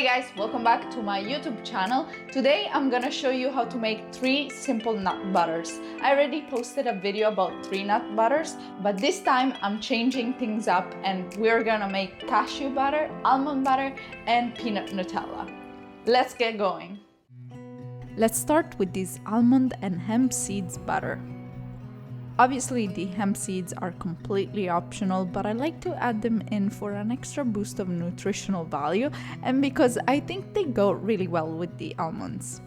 Hey guys, welcome back to my YouTube channel. Today I'm gonna show you how to make 3 simple nut butters. I already posted a video about 3 nut butters, but this time I'm changing things up and we're gonna make cashew butter, almond butter, and peanut Nutella. Let's get going. Let's start with this almond and hemp seeds butter. Obviously, the hemp seeds are completely optional, but I like to add them in for an extra boost of nutritional value and because I think they go really well with the almonds.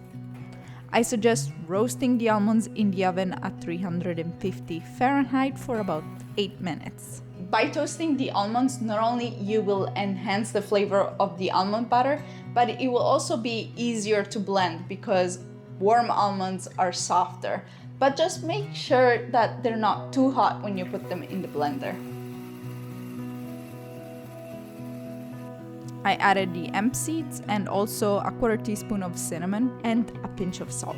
I suggest roasting the almonds in the oven at 350 Fahrenheit for about 8 minutes. By toasting the almonds, not only you will enhance the flavor of the almond butter, but it will also be easier to blend because warm almonds are softer. But just make sure that they're not too hot when you put them in the blender. I added the hemp seeds and also a 1/4 teaspoon of cinnamon and a pinch of salt.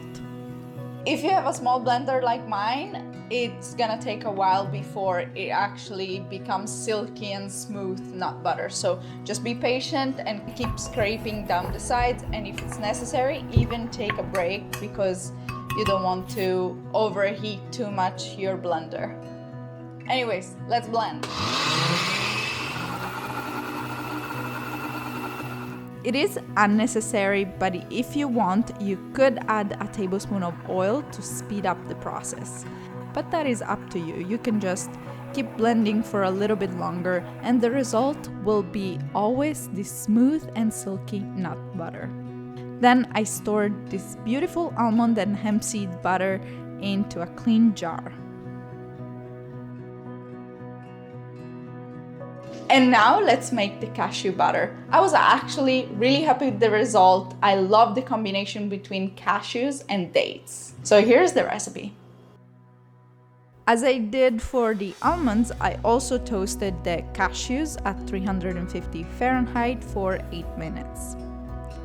If you have a small blender like mine, it's gonna take a while before it actually becomes silky and smooth nut butter. So just be patient and keep scraping down the sides, and if it's necessary, even take a break because you don't want to overheat too much your blender. Anyways, let's blend. It is unnecessary, but if you want, you could add a tablespoon of oil to speed up the process. But that is up to you. You can just keep blending for a little bit longer and the result will be always this smooth and silky nut butter. Then I stored this beautiful almond and hemp seed butter into a clean jar. And now let's make the cashew butter. I was actually really happy with the result. I love the combination between cashews and dates. So here's the recipe. As I did for the almonds, I also toasted the cashews at 350 Fahrenheit for 8 minutes.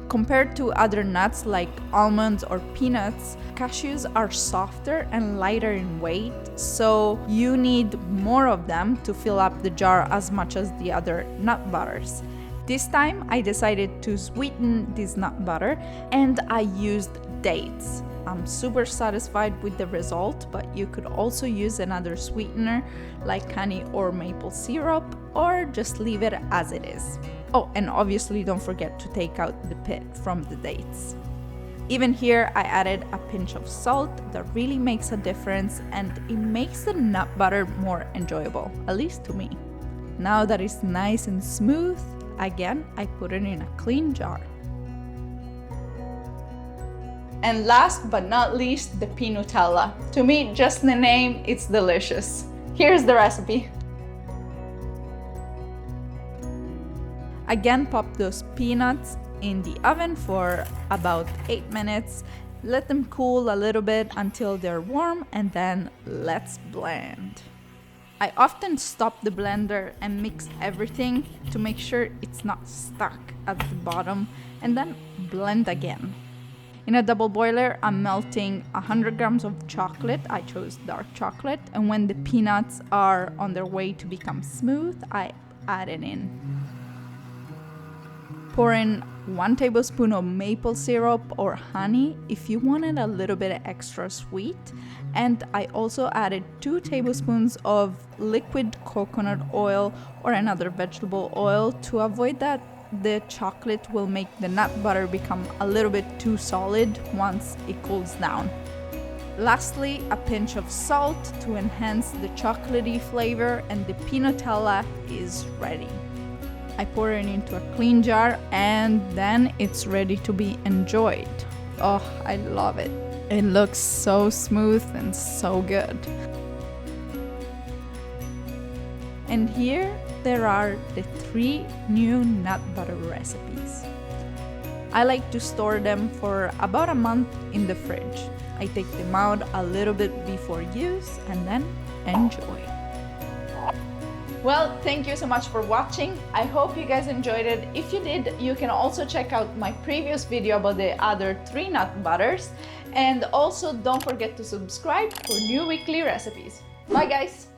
Compared to other nuts like almonds or peanuts, cashews are softer and lighter in weight, so you need more of them to fill up the jar as much as the other nut butters. This time I decided to sweeten this nut butter and I used dates. I'm super satisfied with the result, but you could also use another sweetener like honey or maple syrup, or just leave it as it is. Oh, and obviously don't forget to take out the pit from the dates. Even here I added a pinch of salt that really makes a difference and it makes the nut butter more enjoyable, at least to me. Now that it's nice and smooth, again I put it in a clean jar. And last but not least, the PeaNutella. To me, just the name, it's delicious. Here's the recipe. Again, pop those peanuts in the oven for about 8 minutes. Let them cool a little bit until they're warm and then let's blend. I often stop the blender and mix everything to make sure it's not stuck at the bottom and then blend again. In a double boiler, I'm melting 100 grams of chocolate. I chose dark chocolate, and when the peanuts are on their way to become smooth, I add it in. Pour in 1 tablespoon of maple syrup or honey if you want it a little bit extra sweet. And I also added 2 tablespoons of liquid coconut oil or another vegetable oil to avoid that the chocolate will make the nut butter become a little bit too solid once it cools down. Lastly, a pinch of salt to enhance the chocolatey flavor, and the PeaNutella is ready. I pour it into a clean jar and then it's ready to be enjoyed. Oh, I love it. It looks so smooth and so good. And here there are the 3 new nut butter recipes. I like to store them for about a month in the fridge. I take them out a little bit before use and then enjoy. Well, thank you so much for watching. I hope you guys enjoyed it. If you did, you can also check out my previous video about the other 3 nut butters. And also don't forget to subscribe for new weekly recipes. Bye guys!